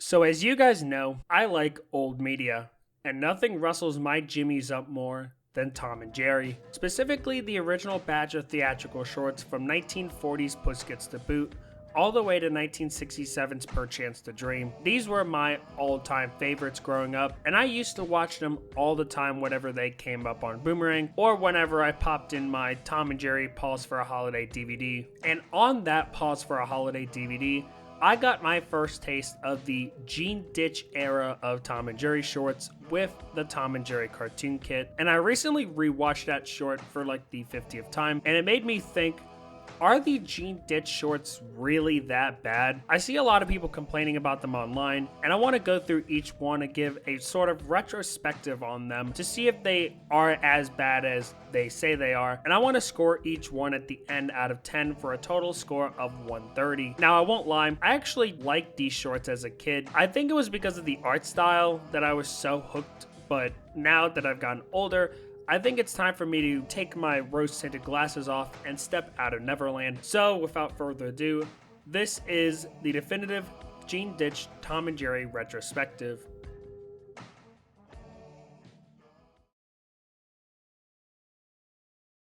So as you guys know, I like old media, and nothing rustles my jimmies up more than Tom and Jerry. Specifically the original batch of theatrical shorts from 1940's Puss Gets the Boot all the way to 1967's Perchance to Dream. These were my all-time favorites growing up, and I used to watch them all the time whenever they came up on Boomerang, or whenever I popped in my Tom and Jerry Pause for a Holiday DVD. And on that Pause for a Holiday DVD, I got my first taste of the Gene Deitch era of Tom and Jerry shorts with the Tom and Jerry cartoon kit. And I recently rewatched that short for like the 50th time, and it made me think, are the Gene Deitch shorts really that bad? I see a lot of people complaining about them online, and I want to go through each one and give a sort of retrospective on them to see if they are as bad as they say they are. And I want to score each one at the end out of 10 for a total score of 130. Now, I won't lie, I actually liked these shorts as a kid. I think it was because of the art style that I was so hooked, but now that I've gotten older, I think it's time for me to take my rose-tinted glasses off and step out of Neverland. So, without further ado, this is the definitive Gene Deitch Tom and Jerry retrospective.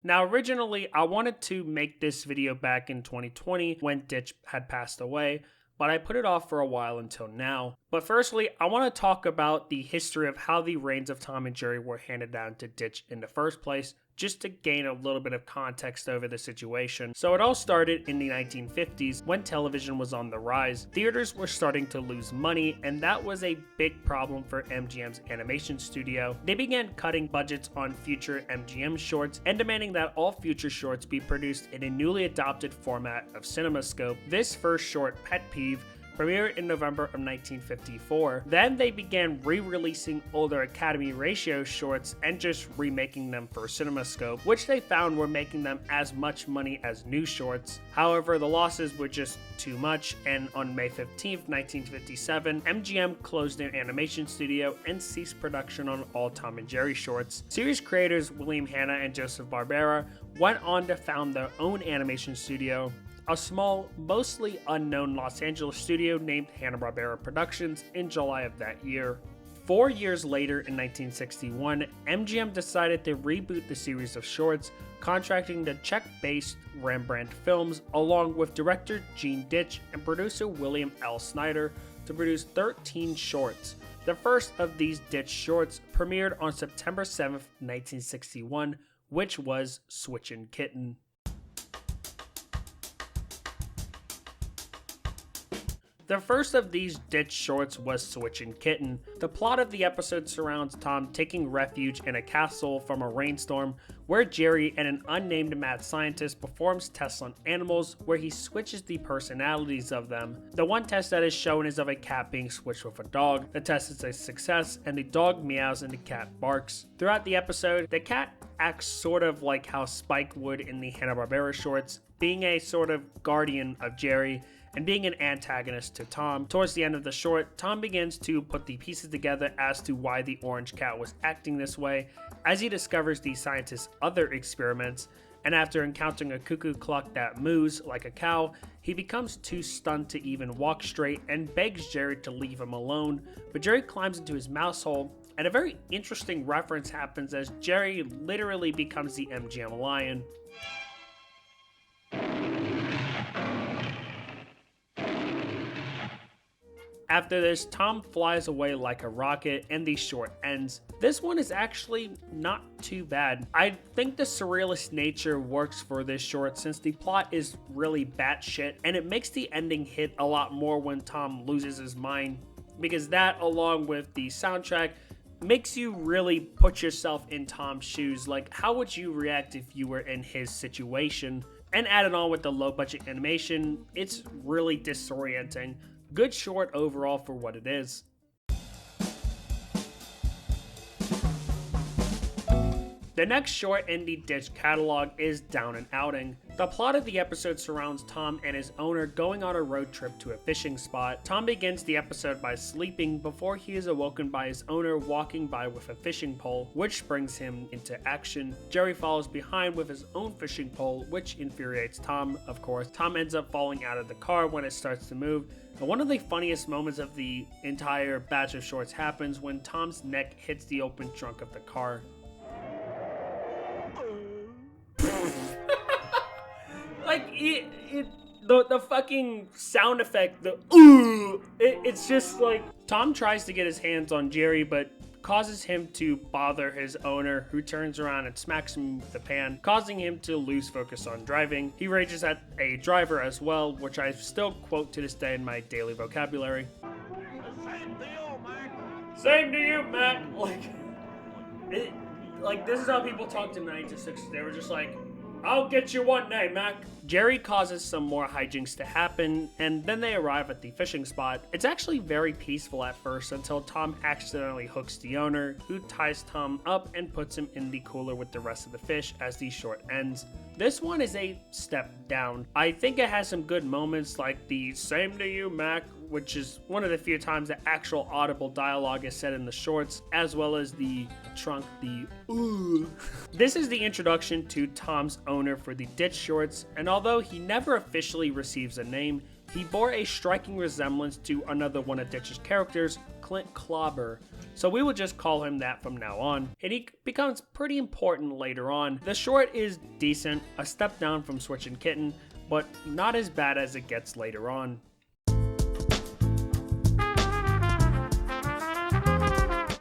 Now, originally, I wanted to make this video back in 2020 when Deitch had passed away, but I put it off for a while until now. But firstly, I want to talk about the history of how the reigns of Tom and Jerry were handed down to Deitch in the first place, just to gain a little bit of context over the situation. So it all started in the 1950s when television was on the rise. Theaters were starting to lose money, and that was a big problem for MGM's animation studio. They began cutting budgets on future MGM shorts and demanding that all future shorts be produced in a newly adopted format of CinemaScope. This first short, Pet Peeve, premiered in November of 1954. Then they began re-releasing older Academy Ratio shorts and just remaking them for CinemaScope, which they found were making them as much money as new shorts. However, the losses were just too much, and on May 15th, 1957, MGM closed their animation studio and ceased production on all Tom and Jerry shorts. Series creators William Hanna and Joseph Barbera went on to found their own animation studio, a small, mostly unknown Los Angeles studio named Hanna-Barbera Productions, in July of that year. 4 years later, in 1961, MGM decided to reboot the series of shorts, contracting the Czech-based Rembrandt Films along with director Gene Deitch and producer William L. Snyder to produce 13 shorts. The first of these Deitch shorts premiered on September 7th, 1961, which was Switchin' Kitten. The first of these Deitch shorts was Switchin' Kitten. The plot of the episode surrounds Tom taking refuge in a castle from a rainstorm, where Jerry and an unnamed mad scientist performs tests on animals where he switches the personalities of them. The one test that is shown is of a cat being switched with a dog. The test is a success, and the dog meows and the cat barks. Throughout the episode, the cat acts sort of like how Spike would in the Hanna-Barbera shorts, being a sort of guardian of Jerry and being an antagonist to Tom. Towards the end of the short, Tom begins to put the pieces together as to why the orange cat was acting this way, as he discovers the scientist's other experiments, and after encountering a cuckoo clock that moos like a cow, he becomes too stunned to even walk straight and begs Jerry to leave him alone, but Jerry climbs into his mouse hole, and a very interesting reference happens as Jerry literally becomes the MGM lion. After this, Tom flies away like a rocket and the short ends. This one is actually not too bad. I think the surrealist nature works for this short since the plot is really batshit, and it makes the ending hit a lot more when Tom loses his mind, because that, along with the soundtrack, makes you really put yourself in Tom's shoes. Like, how would you react if you were in his situation? And added on with the low budget animation, it's really disorienting. Good short overall for what it is. The next short in the Deitch catalog is Down and Outing. The plot of the episode surrounds Tom and his owner going on a road trip to a fishing spot. Tom begins the episode by sleeping before he is awoken by his owner walking by with a fishing pole, which brings him into action. Jerry follows behind with his own fishing pole, which infuriates Tom, of course. Tom ends up falling out of the car when it starts to move. And one of the funniest moments of the entire batch of shorts happens when Tom's neck hits the open trunk of the car. Like, the fucking sound effect, it's just like, Tom tries to get his hands on Jerry, but causes him to bother his owner, who turns around and smacks him with the pan, causing him to lose focus on driving. He rages at a driver as well, which I still quote to this day in my daily vocabulary. Same deal, Mac. Same to you, Mac. Like, this is how people talked in the 1960s. They were just like, I'll get you one day, Mac. Jerry causes some more hijinks to happen, and then they arrive at the fishing spot. It's actually very peaceful at first until Tom accidentally hooks the owner, who ties Tom up and puts him in the cooler with the rest of the fish as the short ends. This one is a step down. I think it has some good moments like the "Same to you, Mac," which is one of the few times that actual audible dialogue is said in the shorts, as well as the trunk, the ooh. This is the introduction to Tom's owner for the Deitch shorts, and although he never officially receives a name, he bore a striking resemblance to another one of Deitch's characters, Clint Clobber, so we will just call him that from now on, and he becomes pretty important later on. The short is decent, a step down from Switchin' Kitten, but not as bad as it gets later on.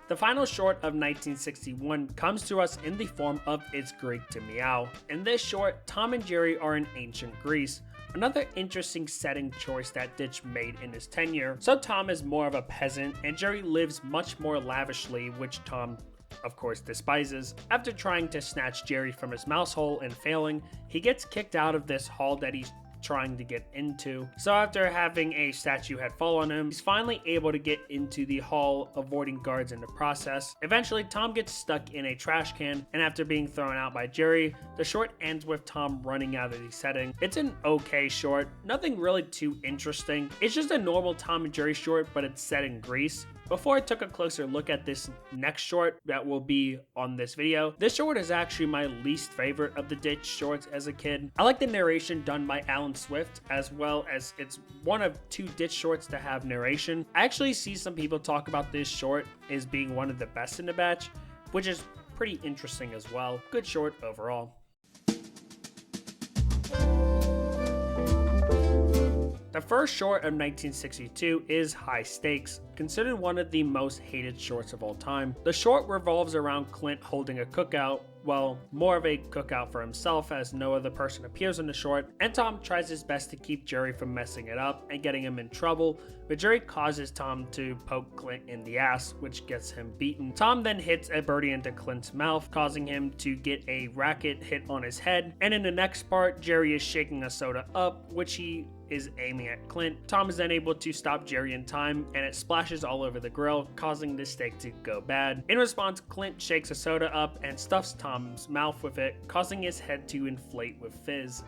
The final short of 1961 comes to us in the form of It's Greek to Meow. In this short, Tom and Jerry are in ancient Greece, another interesting setting choice that Deitch made in his tenure. So Tom is more of a peasant, and Jerry lives much more lavishly, which Tom, of course, despises. After trying to snatch Jerry from his mouse hole and failing, he gets kicked out of this hall that he's trying to get into. So after having a statue head fall on him, he's finally able to get into the hall, avoiding guards in the process. Eventually, Tom gets stuck in a trash can, and after being thrown out by Jerry, the short ends with Tom running out of the setting. It's an okay short, nothing really too interesting. It's just a normal Tom and Jerry short, but it's set in Greece. Before I took a closer look at this next short that will be on this video, this short is actually my least favorite of the Deitch shorts as a kid. I like the narration done by Alan Swift, as well as it's one of two Deitch shorts to have narration. I actually see some people talk about this short as being one of the best in the batch, which is pretty interesting as well. Good short overall. The first short of 1962 is High Stakes, considered one of the most hated shorts of all time. The short revolves around Clint holding a cookout, well, more of a cookout for himself as no other person appears in the short, and Tom tries his best to keep Jerry from messing it up and getting him in trouble, but Jerry causes Tom to poke Clint in the ass, which gets him beaten. Tom then hits a birdie into Clint's mouth, causing him to get a racket hit on his head, and in the next part, Jerry is shaking a soda up, which he is aiming at Clint. Tom is then able to stop Jerry in time, and it splashes all over the grill, causing the steak to go bad. In response, Clint shakes a soda up and stuffs Tom's mouth with it, causing his head to inflate with fizz.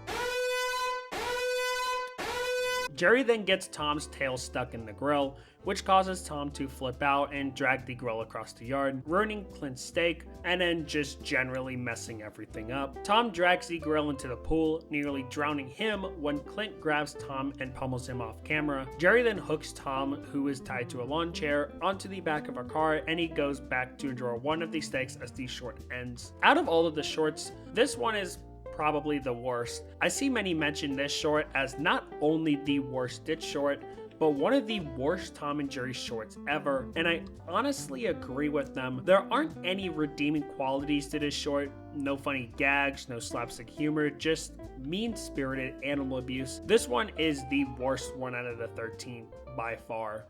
Jerry then gets Tom's tail stuck in the grill, which causes Tom to flip out and drag the grill across the yard, ruining Clint's steak and then just generally messing everything up. Tom drags the grill into the pool, nearly drowning him when Clint grabs Tom and pummels him off camera. Jerry then hooks Tom, who is tied to a lawn chair, onto the back of a car, and he goes back to enjoy one of the steaks as the short ends. Out of all of the shorts, this one is probably the worst. I see many mention this short as not only the worst Deitch short, but one of the worst Tom and Jerry shorts ever, and I honestly agree with them. There aren't any redeeming qualities to this short, no funny gags, no slapstick humor, just mean-spirited animal abuse. This one is the worst one out of the 13 by far.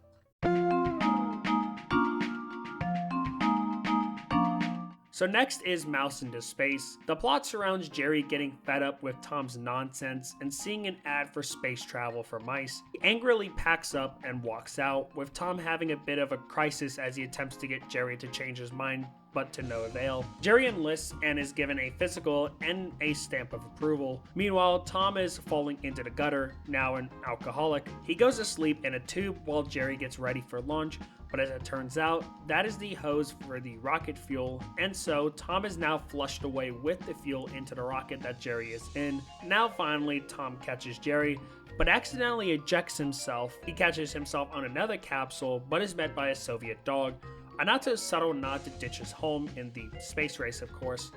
So next is Mouse into Space. The plot surrounds Jerry getting fed up with Tom's nonsense and seeing an ad for space travel for mice. He angrily packs up and walks out, with Tom having a bit of a crisis as he attempts to get Jerry to change his mind, but to no avail. Jerry enlists and is given a physical and a stamp of approval. Meanwhile, Tom is falling into the gutter, now an alcoholic. He goes to sleep in a tube while Jerry gets ready for lunch, but as it turns out, that is the hose for the rocket fuel, and so Tom is now flushed away with the fuel into the rocket that Jerry is in. Now finally, Tom catches Jerry, but accidentally ejects himself. He catches himself on another capsule, but is met by a Soviet dog. A not so subtle nod to Deitch's home in the space race, of course.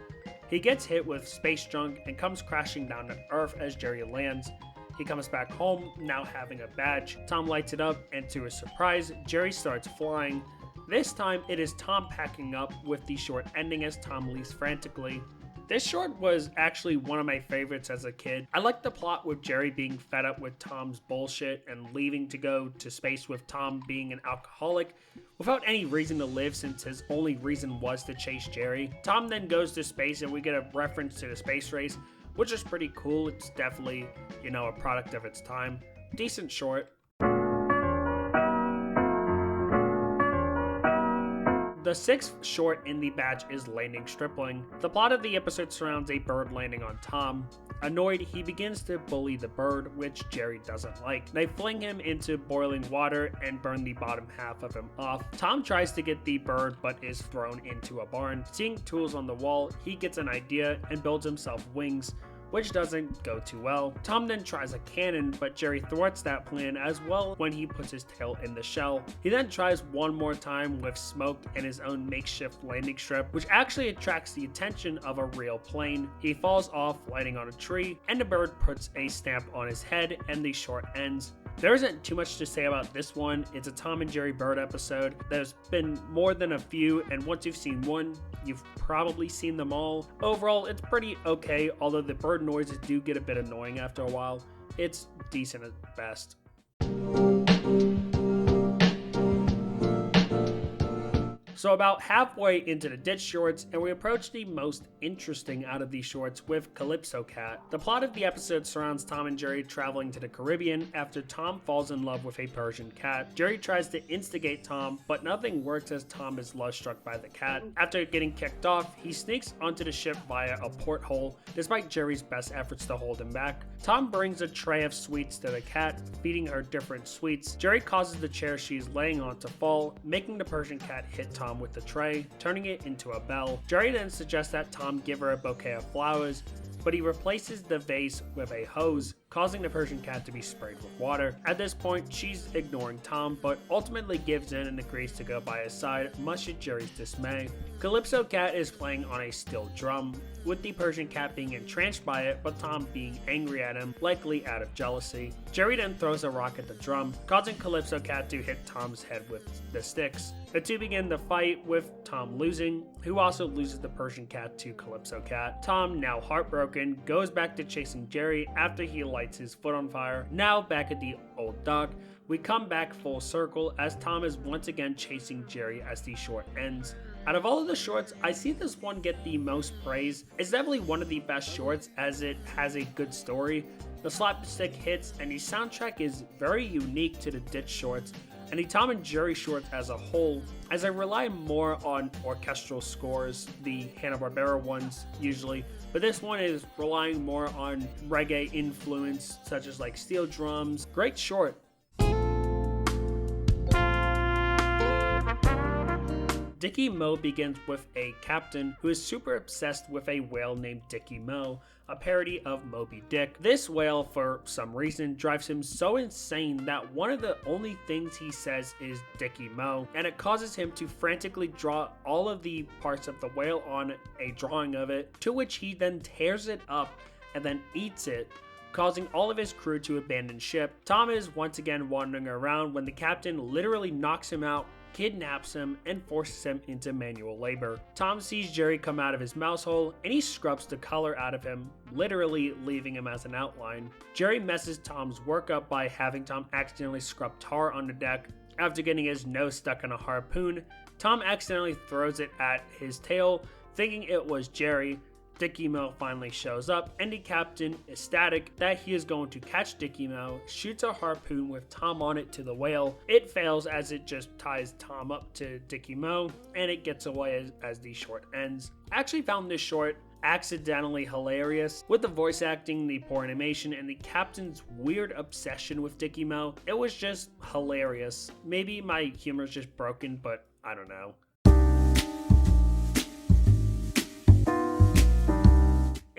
He gets hit with space junk and comes crashing down to Earth as Jerry lands. He comes back home, now having a badge. Tom lights it up, and to his surprise, Jerry starts flying. This time, it is Tom packing up, with the short ending as Tom leaves frantically. This short was actually one of my favorites as a kid. I liked the plot with Jerry being fed up with Tom's bullshit and leaving to go to space with Tom being an alcoholic without any reason to live, since his only reason was to chase Jerry. Tom then goes to space and we get a reference to the space race, which is pretty cool. It's definitely, a product of its time. Decent short. The sixth short in the batch is Landing Stripling. The plot of the episode surrounds a bird landing on Tom. Annoyed, he begins to bully the bird, which Jerry doesn't like. They fling him into boiling water and burn the bottom half of him off. Tom tries to get the bird, but is thrown into a barn. Seeing tools on the wall, he gets an idea and builds himself wings, which doesn't go too well. Tom then tries a cannon, but Jerry thwarts that plan as well when he puts his tail in the shell. He then tries one more time with smoke and his own makeshift landing strip, which actually attracts the attention of a real plane. He falls off, landing on a tree, and the bird puts a stamp on his head, and the short ends. There isn't too much to say about this one. It's a Tom and Jerry bird episode. There's been more than a few, and once you've seen one, you've probably seen them all. Overall, it's pretty okay, although the bird noises do get a bit annoying after a while. It's decent at best. So about halfway into the Deitch shorts, and we approach the most interesting out of these shorts with Calypso Cat. The plot of the episode surrounds Tom and Jerry traveling to the Caribbean after Tom falls in love with a Persian cat. Jerry tries to instigate Tom, but nothing works as Tom is love-struck by the cat. After getting kicked off, he sneaks onto the ship via a porthole, despite Jerry's best efforts to hold him back. Tom brings a tray of sweets to the cat, feeding her different sweets. Jerry causes the chair she's laying on to fall, making the Persian cat hit Tom with the tray, turning it into a bell. Jerry then suggests that Tom give her a bouquet of flowers, but he replaces the vase with a hose, causing the Persian cat to be sprayed with water. At this point, she's ignoring Tom, but ultimately gives in and agrees to go by his side, much to Jerry's dismay. Calypso Cat is playing on a steel drum, with the Persian cat being entranced by it, but Tom being angry at him, likely out of jealousy. Jerry then throws a rock at the drum, causing Calypso Cat to hit Tom's head with the sticks. The two begin the fight, with Tom losing, who also loses the Persian cat to Calypso Cat. Tom, now heartbroken, goes back to chasing Jerry after he lights his foot on fire. Now back at the old dock, we come back full circle as Tom is once again chasing Jerry as the short ends. Out of all of the shorts, I see this one get the most praise. It's definitely one of the best shorts as it has a good story. The slapstick hits and the soundtrack is very unique to the Deitch shorts and the Tom and Jerry shorts as a whole, as I rely more on orchestral scores, the Hanna-Barbera ones usually, but this one is relying more on reggae influence such as like steel drums. Great short. Dickie Mo begins with a captain who is super obsessed with a whale named Dickie Mo, a parody of Moby Dick. This whale, for some reason, drives him so insane that one of the only things he says is Dickie Mo, and it causes him to frantically draw all of the parts of the whale on a drawing of it, to which he then tears it up and then eats it, causing all of his crew to abandon ship. Tom is once again wandering around when the captain literally knocks him out, kidnaps him, and forces him into manual labor. Tom sees Jerry come out of his mouse hole, and he scrubs the color out of him, literally leaving him as an outline. Jerry messes Tom's work up by having Tom accidentally scrub tar on the deck. After getting his nose stuck in a harpoon, Tom accidentally throws it at his tail, Thinking it was Jerry, Dickie Mo finally shows up, and the captain, ecstatic that he is going to catch Dickie Mo, shoots a harpoon with Tom on it to the whale. It fails as it just ties Tom up to Dickie Mo, and it gets away as the short ends. I actually found this short accidentally hilarious, with the voice acting, the poor animation, and the captain's weird obsession with Dickie Mo. It was just hilarious. Maybe my humor is just broken, but I don't know.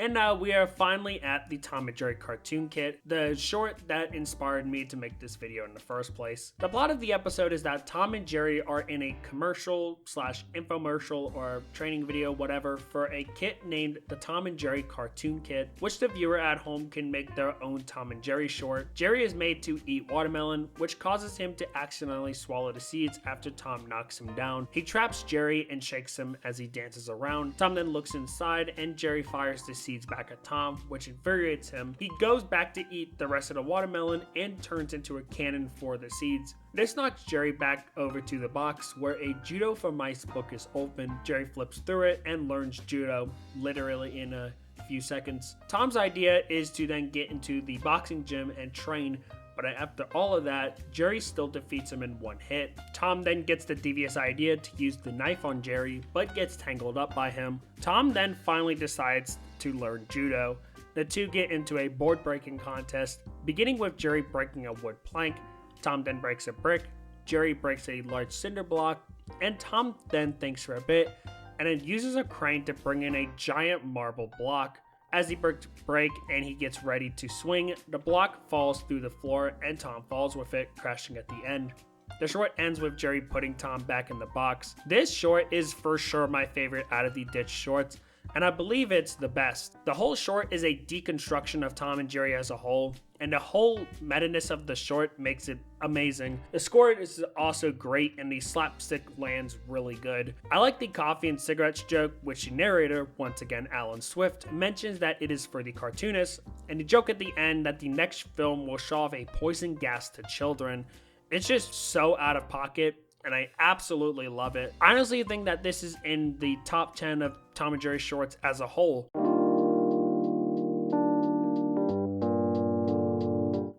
And now we are finally at the Tom and Jerry cartoon kit, the short that inspired me to make this video in the first place. The plot of the episode is that Tom and Jerry are in a commercial slash infomercial or training video, whatever, for a kit named the Tom and Jerry cartoon kit, which the viewer at home can make their own Tom and Jerry short. Jerry is made to eat watermelon, which causes him to accidentally swallow the seeds after Tom knocks him down. He traps Jerry and shakes him as he dances around. Tom then looks inside and Jerry fires the seeds back at Tom, which infuriates him. He goes back to eat the rest of the watermelon and turns into a cannon for the seeds. This knocks Jerry back over to the box where a Judo for Mice book is open. Jerry flips through it and learns Judo, literally in a few seconds. Tom's idea is to then get into the boxing gym and train, but after all of that, Jerry still defeats him in one hit. Tom then gets the devious idea to use the knife on Jerry, but gets tangled up by him. Tom then finally decides to learn Judo. The two get into a board breaking contest, beginning with Jerry breaking a wood plank. Tom then breaks a brick, Jerry breaks a large cinder block, and Tom then thinks for a bit, and then uses a crane to bring in a giant marble block. As the bricks break and he gets ready to swing, the block falls through the floor and Tom falls with it, crashing at the end. The short ends with Jerry putting Tom back in the box. This short is for sure my favorite out of the Deitch shorts, and I believe it's the best. The whole short is a deconstruction of Tom and Jerry as a whole, and the whole meta-ness of the short makes it amazing. The score is also great, and the slapstick lands really good. I like the coffee and cigarettes joke, which the narrator, once again Alan Swift, mentions that it is for the cartoonist, and the joke at the end that the next film will show off a poison gas to children. It's just so out of pocket, and I absolutely love it. I honestly think that this is in the top 10 of Tom and Jerry shorts as a whole.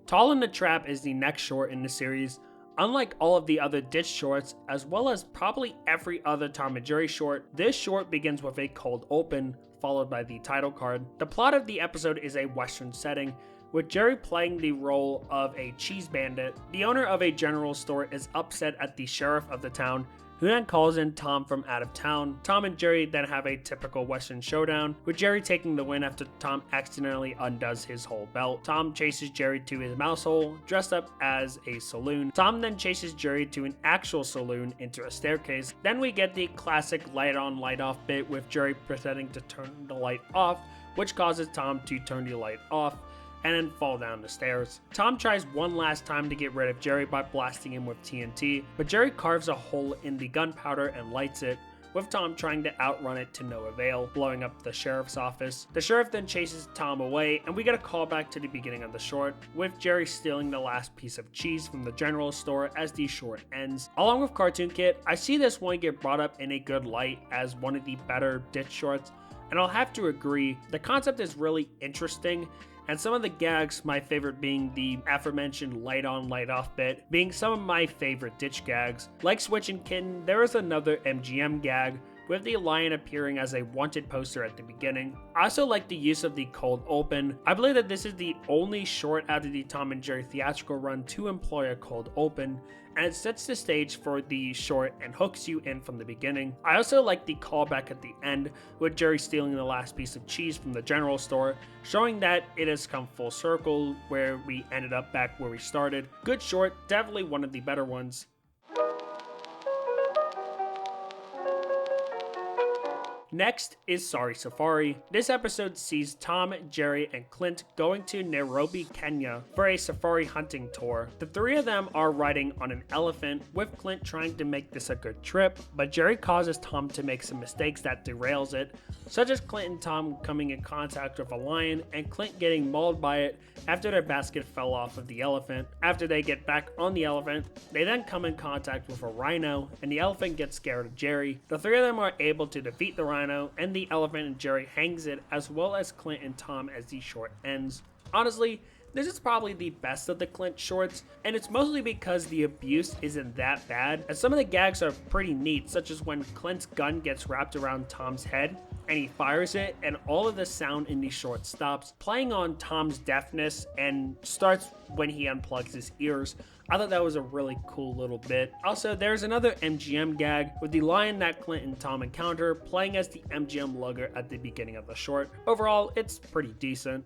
Tall in the Trap is the next short in the series. Unlike all of the other Deitch shorts, as well as probably every other Tom and Jerry short, this short begins with a cold open, followed by the title card. The plot of the episode is a Western setting, with Jerry playing the role of a cheese bandit. The owner of a general store is upset at the sheriff of the town, who then calls in Tom from out of town. Tom and Jerry then have a typical Western showdown, with Jerry taking the win after Tom accidentally undoes his whole belt. Tom chases Jerry to his mouse hole, dressed up as a saloon. Tom then chases Jerry to an actual saloon into a staircase. Then we get the classic light on, light off bit with Jerry pretending to turn the light off, which causes Tom to turn the light off and then fall down the stairs. Tom tries one last time to get rid of Jerry by blasting him with TNT, but Jerry carves a hole in the gunpowder and lights it, with Tom trying to outrun it to no avail, blowing up the sheriff's office. The sheriff then chases Tom away, and we get a callback to the beginning of the short, with Jerry stealing the last piece of cheese from the general store as the short ends. Along with Cartoon Kit, I see this one get brought up in a good light as one of the better Deitch shorts, and I'll have to agree, the concept is really interesting, and some of the gags, my favorite being the aforementioned light on, light off bit, being some of my favorite Deitch gags. Like Switch and Kitten, there is another MGM gag, with the lion appearing as a wanted poster at the beginning. I also like the use of the cold open. I believe that this is the only short out of the Tom and Jerry theatrical run to employ a cold open, and it sets the stage for the short and hooks you in from the beginning. I also like the callback at the end, with Jerry stealing the last piece of cheese from the general store, showing that it has come full circle where we ended up back where we started. Good short, definitely one of the better ones. Next is Sorry Safari. This episode sees Tom, Jerry, and Clint going to Nairobi, Kenya for a safari hunting tour. The three of them are riding on an elephant, with Clint trying to make this a good trip, but Jerry causes Tom to make some mistakes that derails it, such as Clint and Tom coming in contact with a lion and Clint getting mauled by it after their basket fell off of the elephant. After they get back on the elephant, they then come in contact with a rhino, and the elephant gets scared of Jerry. The three of them are able to defeat the rhino rhino, and the elephant and Jerry hangs it, as well as Clint and Tom as the short ends. Honestly, this is probably the best of the Clint shorts, and it's mostly because the abuse isn't that bad, and some of the gags are pretty neat, such as when Clint's gun gets wrapped around Tom's head, and he fires it, and all of the sound in the short stops, playing on Tom's deafness, and starts when he unplugs his ears. I thought that was a really cool little bit. Also, there's another MGM gag with the lion that Clint and Tom encounter playing as the MGM lugger at the beginning of the short. Overall, it's pretty decent.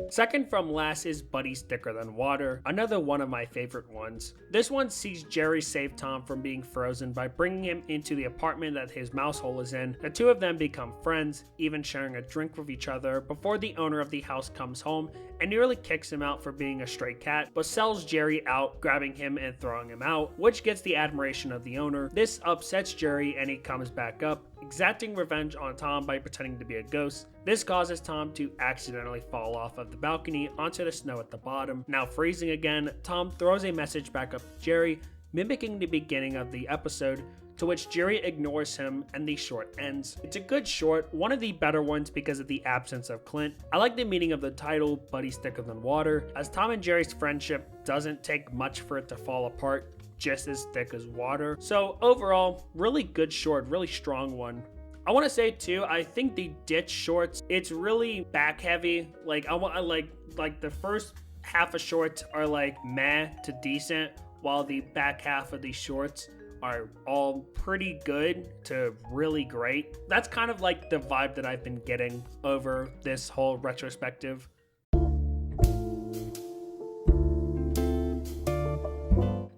Second from last is Buddy's Thicker Than Water, another one of my favorite ones. This one sees Jerry save Tom from being frozen by bringing him into the apartment that his mouse hole is in. The two of them become friends, even sharing a drink with each other before the owner of the house comes home and nearly kicks him out for being a stray cat, but sells Jerry out, grabbing him and throwing him out, which gets the admiration of the owner. This upsets Jerry and he comes back up, exacting revenge on Tom by pretending to be a ghost. This causes Tom to accidentally fall off of the balcony onto the snow at the bottom. Now freezing again, Tom throws a message back up to Jerry, mimicking the beginning of the episode, to which Jerry ignores him and the short ends. It's a good short, one of the better ones because of the absence of Clint. I like the meaning of the title, Buddy's Thicker Than Water, as Tom and Jerry's friendship doesn't take much for it to fall apart, just as thick as water. So overall, really good short, really strong one. I want to say too, I think the Deitch shorts, it's really back heavy. Like I like the first half of shorts are like meh to decent, while the back half of these shorts are all pretty good to really great. That's kind of like the vibe that I've been getting over this whole retrospective.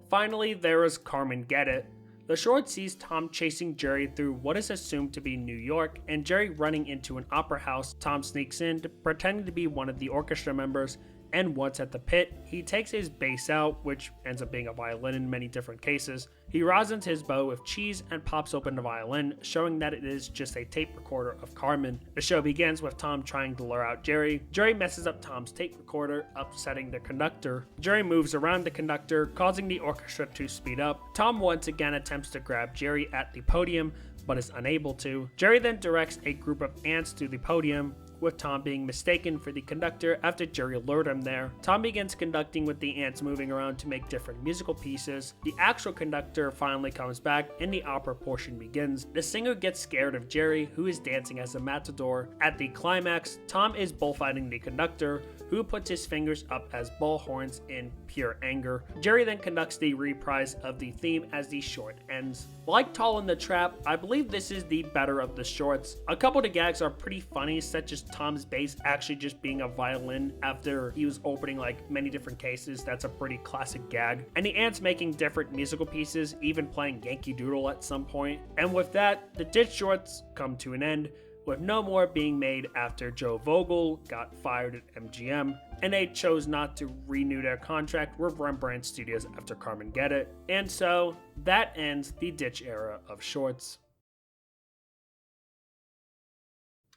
Finally, there is Carmen Get It. The short sees Tom chasing Jerry through what is assumed to be New York, and Jerry running into an opera house. Tom sneaks in, pretending to be one of the orchestra members, and once at the pit, he takes his bass out, which ends up being a violin in many different cases. He rosins his bow with cheese and pops open the violin, showing that it is just a tape recorder of Carmen. The show begins with Tom trying to lure out Jerry. Jerry messes up Tom's tape recorder, upsetting the conductor. Jerry moves around the conductor, causing the orchestra to speed up. Tom once again attempts to grab Jerry at the podium, but is unable to. Jerry then directs a group of ants to the podium, with Tom being mistaken for the conductor after Jerry lured him there. Tom begins conducting with the ants moving around to make different musical pieces. The actual conductor finally comes back and the opera portion begins. The singer gets scared of Jerry, who is dancing as a matador. At the climax, Tom is bullfighting the conductor, who puts his fingers up as bullhorns in pure anger. Jerry then conducts the reprise of the theme as the short ends. Like Tall in the Trap, I believe this is the better of the shorts. A couple of the gags are pretty funny, such as Tom's bass actually just being a violin after he was opening like many different cases. That's a pretty classic gag. And the ants making different musical pieces, even playing Yankee Doodle at some point. And with that, the Deitch shorts come to an end, with no more being made after Joe Vogel got fired at MGM, and they chose not to renew their contract with Rembrandt Studios after Carmen Get It. And so, that ends the Deitch era of shorts.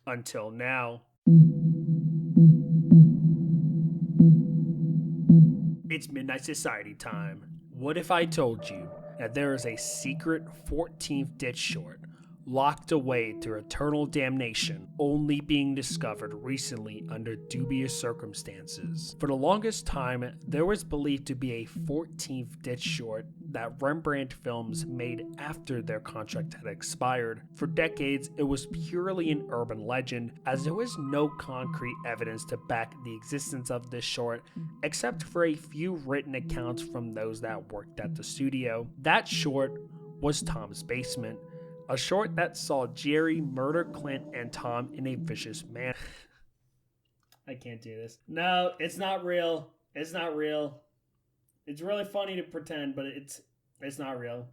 Until now. It's Midnight Society time. What if I told you that there is a secret 14th Deitch short locked away through eternal damnation, only being discovered recently under dubious circumstances? For the longest time, there was believed to be a 14th Deitch short that Rembrandt Films made after their contract had expired. For decades, it was purely an urban legend, as there was no concrete evidence to back the existence of this short, except for a few written accounts from those that worked at the studio. That short was Tom's Basement, a short that saw Jerry murder Clint and Tom in a vicious manner. I can't do this. No, it's not real. It's not real. It's really funny to pretend, but it's not real.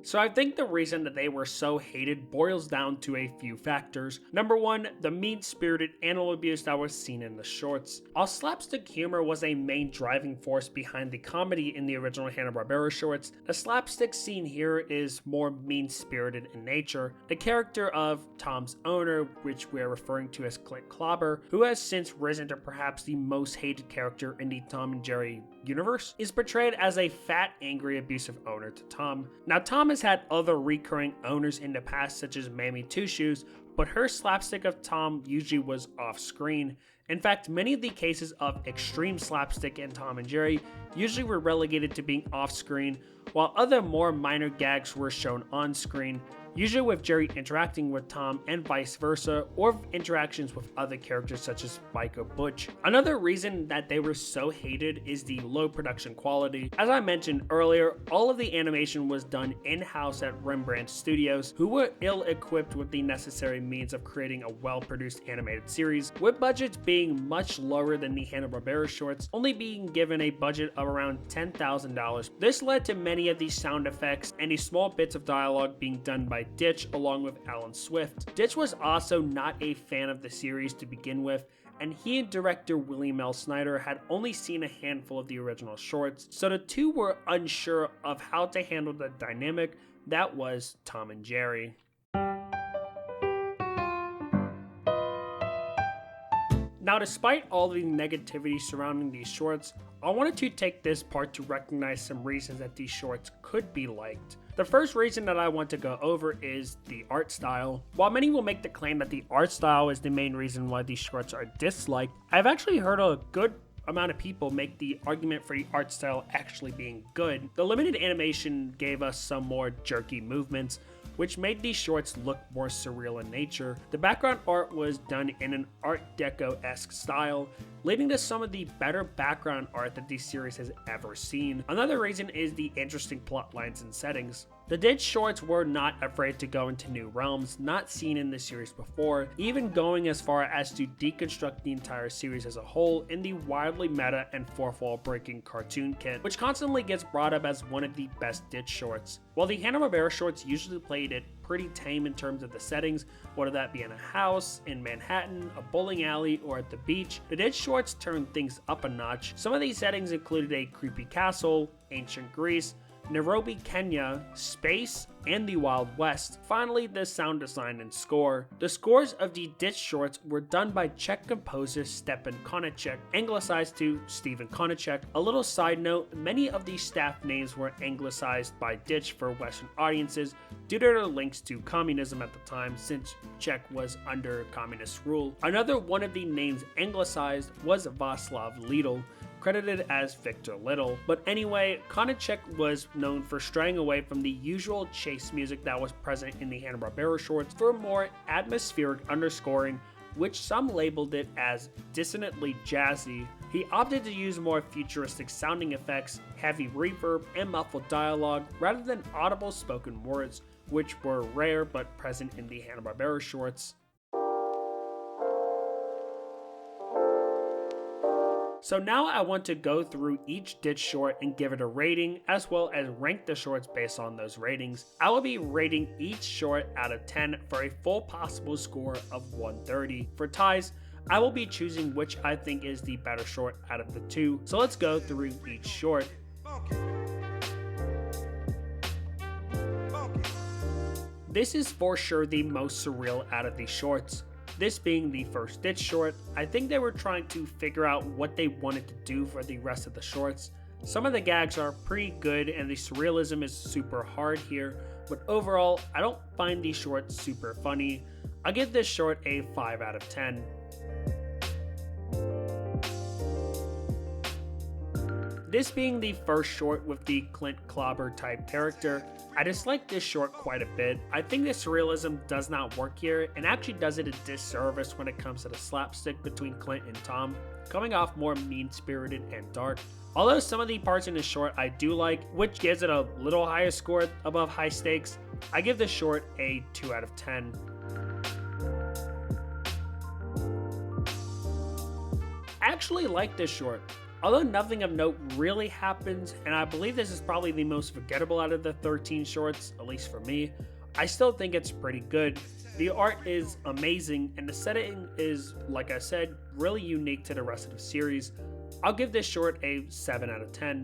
So I think the reason that they were so hated boils down to a few factors. Number one, the mean-spirited animal abuse that was seen in the shorts. While slapstick humor was a main driving force behind the comedy in the original Hanna-Barbera shorts, the slapstick scene here is more mean-spirited in nature. The character of Tom's owner, which we're referring to as Clint Clobber, who has since risen to perhaps the most hated character in the Tom and Jerry universe, is portrayed as a fat, angry, abusive owner to Tom. Now, Tom has had other recurring owners in the past, such as Mammy Two Shoes, but her slapstick of Tom usually was off screen. In fact, many of the cases of extreme slapstick in Tom and Jerry usually were relegated to being off screen, while other more minor gags were shown on screen, usually with Jerry interacting with Tom and vice versa, or interactions with other characters such as Spike or Butch. Another reason that they were so hated is the low production quality. As I mentioned earlier, all of the animation was done in-house at Rembrandt Studios, who were ill-equipped with the necessary means of creating a well-produced animated series, with budgets being much lower than the Hanna-Barbera shorts, only being given a budget of around $10,000. This led to many of these sound effects and the small bits of dialogue being done by Deitch along with Alan Swift. Deitch was also not a fan of the series to begin with, and he and director William L. Snyder had only seen a handful of the original shorts, so the two were unsure of how to handle the dynamic that was Tom and Jerry. Now, despite all the negativity surrounding these shorts, I wanted to take this part to recognize some reasons that these shorts could be liked. The first reason that I want to go over is the art style. While many will make the claim that the art style is the main reason why these shorts are disliked, I've actually heard a good amount of people make the argument for the art style actually being good. The limited animation gave us some more jerky movements, which made these shorts look more surreal in nature. The background art was done in an Art Deco-esque style, leading to some of the better background art that this series has ever seen. Another reason is the interesting plot lines and settings. The Deitch shorts were not afraid to go into new realms not seen in the series before, even going as far as to deconstruct the entire series as a whole in the wildly meta and fourth wall breaking cartoon kit, which constantly gets brought up as one of the best Deitch shorts. While the Hanna-Barbera shorts usually played it pretty tame in terms of the settings, whether that be in a house, in Manhattan, a bowling alley, or at the beach, the Deitch shorts turned things up a notch. Some of these settings included a creepy castle, ancient Greece, Nairobi, Kenya, space, and the Wild West. Finally, the sound design and score. The scores of the Deitch shorts were done by Czech composer Stepan Koníček, anglicized to Stephen Koníček. A little side note, many of these staff names were anglicized by Deitch for Western audiences due to their links to communism at the time, since Czech was under communist rule. Another one of the names anglicized was Václav Lidl, credited as Victor Little. But anyway, Koníček was known for straying away from the usual chase music that was present in the Hanna-Barbera shorts for more atmospheric underscoring, which some labeled it as dissonantly jazzy. He opted to use more futuristic sounding effects, heavy reverb, and muffled dialogue rather than audible spoken words, which were rare but present in the Hanna-Barbera shorts. So now I want to go through each Deitch short and give it a rating, as well as rank the shorts based on those ratings. I will be rating each short out of 10 for a full possible score of 130. For ties, I will be choosing which I think is the better short out of the two. So let's go through each short. This is for sure the most surreal out of these shorts. This being the first Deitch short, I think they were trying to figure out what they wanted to do for the rest of the shorts. Some of the gags are pretty good and the surrealism is super hard here, but overall, I don't find these shorts super funny. I'll give this short a 5 out of 10. This being the first short with the Clint Clobber type character, I dislike this short quite a bit. I think the surrealism does not work here and actually does it a disservice when it comes to the slapstick between Clint and Tom, coming off more mean-spirited and dark. Although some of the parts in this short I do like, which gives it a little higher score above High Stakes, I give this short a 2 out of 10. actually like this short. Although nothing of note really happens, and I believe this is probably the most forgettable out of the 13 shorts, at least for me, I still think it's pretty good. The art is amazing, and the setting is, like I said, really unique to the rest of the series. I'll give this short a 7 out of 10.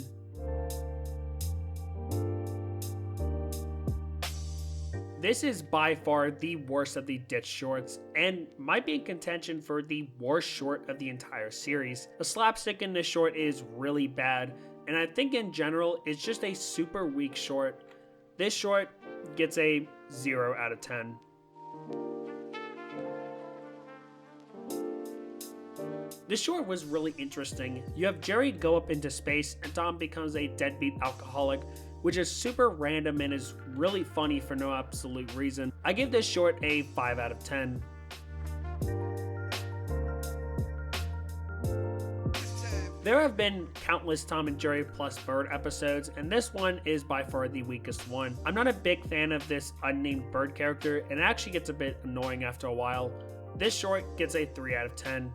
This is by far the worst of the Deitch shorts, and might be in contention for the worst short of the entire series. The slapstick in this short is really bad, and I think in general it's just a super weak short. This short gets a 0 out of 10. This short was really interesting. You have Jerry go up into space and Tom becomes a deadbeat alcoholic, which is super random and is really funny for no absolute reason. I give this short a 5 out of 10. There have been countless Tom and Jerry plus Bird episodes, and this one is by far the weakest one. I'm not a big fan of this unnamed bird character, and it actually gets a bit annoying after a while. This short gets a 3 out of 10.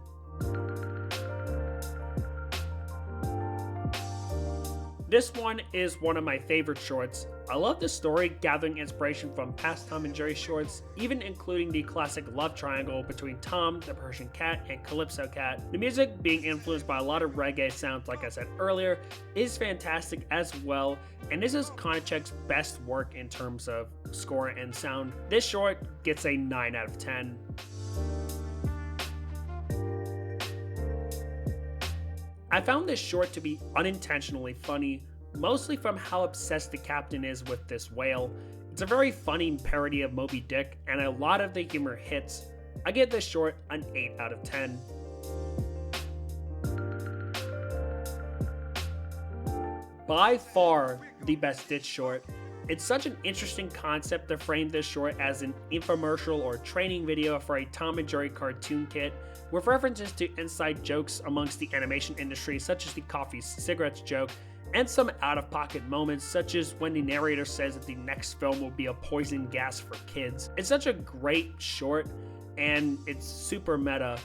This one is one of my favorite shorts. I love the story, gathering inspiration from past Tom and Jerry shorts, even including the classic love triangle between Tom, the Persian cat, and Calypso cat. The music, being influenced by a lot of reggae sounds like I said earlier, is fantastic as well, and this is Konachek's best work in terms of score and sound. This short gets a 9 out of 10. I found this short to be unintentionally funny, mostly from how obsessed the captain is with this whale. It's a very funny parody of Moby Dick, and a lot of the humor hits. I give this short an 8 out of 10. By far the best Deitch short. It's such an interesting concept to frame this short as an infomercial or training video for a Tom and Jerry cartoon kit, with references to inside jokes amongst the animation industry, such as the coffee cigarettes joke, and some out-of-pocket moments, such as when the narrator says that the next film will be a poison gas for kids. It's such a great short, and it's super meta.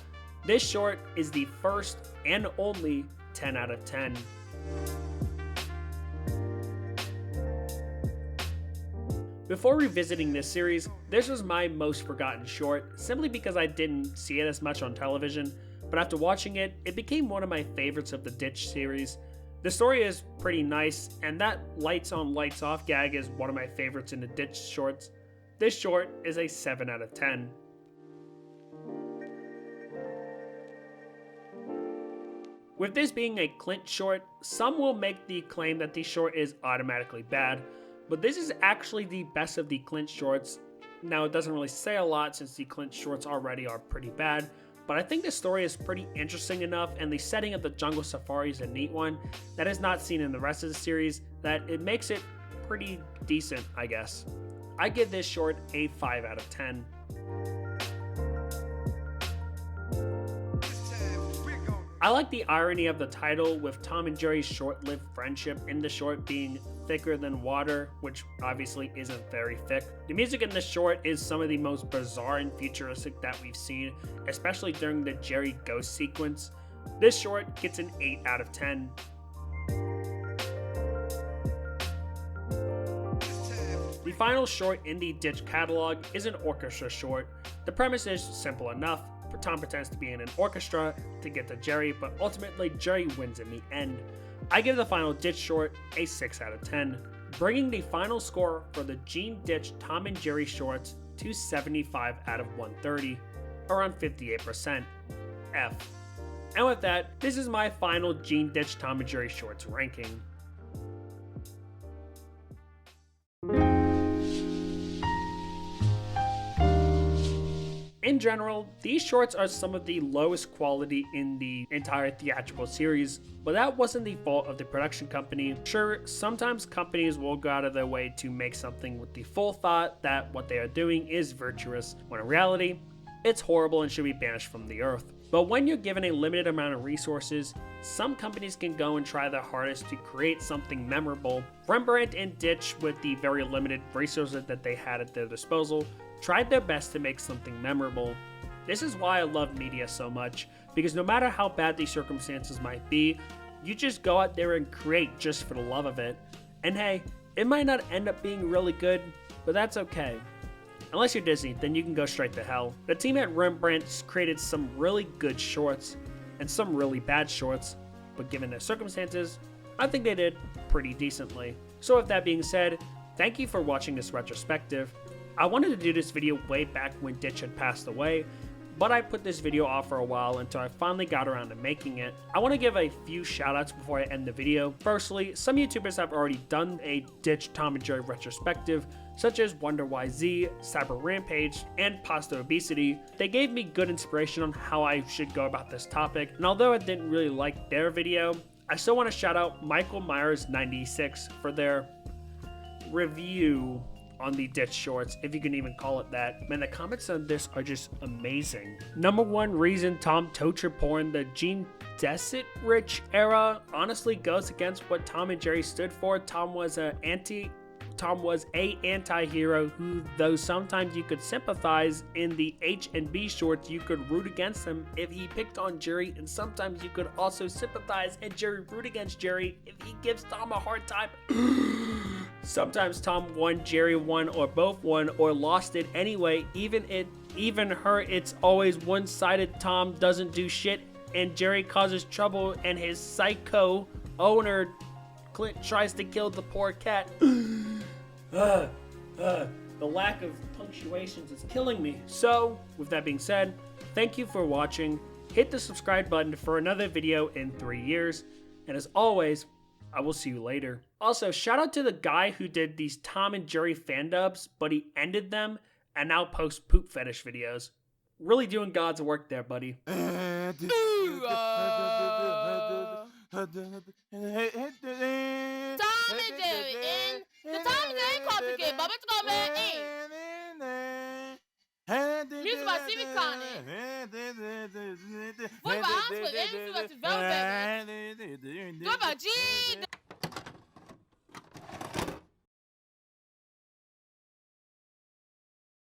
This short is the first and only 10 out of 10. Before revisiting this series, this was my most forgotten short, simply because I didn't see it as much on television, but after watching it, it became one of my favorites of the Deitch series. The story is pretty nice, and that lights on lights off gag is one of my favorites in the Deitch shorts. This short is a 7 out of 10. With this being a Clint short, some will make the claim that the short is automatically bad, but this is actually the best of the Clint shorts. Now, it doesn't really say a lot since the Clint shorts already are pretty bad, but I think the story is pretty interesting enough, and the setting of the jungle safari is a neat one that is not seen in the rest of the series, that it makes it pretty decent, I guess. I give this short a 5 out of 10. I like the irony of the title, with Tom and Jerry's short-lived friendship in the short being thicker than water, which obviously isn't very thick. The music in this short is some of the most bizarre and futuristic that we've seen, especially during the Jerry ghost sequence. This short gets an 8 out of 10. The final short in the Deitch catalog is an orchestra short. The premise is simple enough. Tom pretends to be in an orchestra to get to Jerry, but ultimately Jerry wins in the end. I give the final Deitch short a 6 out of 10, bringing the final score for the Gene Deitch Tom and Jerry shorts to 75 out of 130, around 58%, F. And with that, this is my final Gene Deitch Tom and Jerry shorts ranking. In general, these shorts are some of the lowest quality in the entire theatrical series, but that wasn't the fault of the production company. Sure, sometimes companies will go out of their way to make something with the full thought that what they are doing is virtuous, when in reality, it's horrible and should be banished from the earth. But when you're given a limited amount of resources, some companies can go and try their hardest to create something memorable. Rembrandt and Deitch, with the very limited resources that they had at their disposal, tried their best to make something memorable. This is why I love media so much, because no matter how bad these circumstances might be, you just go out there and create just for the love of it. And hey, it might not end up being really good, but that's okay. Unless you're Disney, then you can go straight to hell. The team at Rembrandt created some really good shorts and some really bad shorts, but given their circumstances, I think they did pretty decently. So with that being said, thank you for watching this retrospective. I wanted to do this video way back when Deitch had passed away, but I put this video off for a while until I finally got around to making it. I want to give a few shoutouts before I end the video. Firstly, some YouTubers have already done a Deitch Tom and Jerry retrospective, such as WonderYZ, Cyber Rampage, and Pasta Obesity. They gave me good inspiration on how I should go about this topic, and although I didn't really like their video, I still want to shout out Michael Myers 96 for their review on the Deitch shorts, if you can even call it that. Man, the comments on this are just amazing. Number one reason Tom torture porn, the Gene Desit-Rich era, honestly goes against what Tom and Jerry stood for. Tom was a anti-hero who, though sometimes you could sympathize in the H and B shorts, you could root against him if he picked on Jerry, and sometimes you could also sympathize and Jerry root against Jerry if he gives Tom a hard time. Sometimes Tom won, Jerry won, or both won, or lost it anyway. Even her, it's always one-sided. Tom doesn't do shit, and Jerry causes trouble, and his psycho owner Clint tries to kill the poor cat. The lack of punctuations is killing me. So, with that being said, thank you for watching. Hit the subscribe button for another video in 3 years. And as always, I will see you later. Also, shout out to the guy who did these Tom and Jerry fan dubs, but he ended them and now posts poop fetish videos. Really doing God's work there, buddy. Something to do in the Tom and Jerry Complicated, but it's gonna be Music by Stevie Connie. Voice by Oscar, and Velvet. Good by G.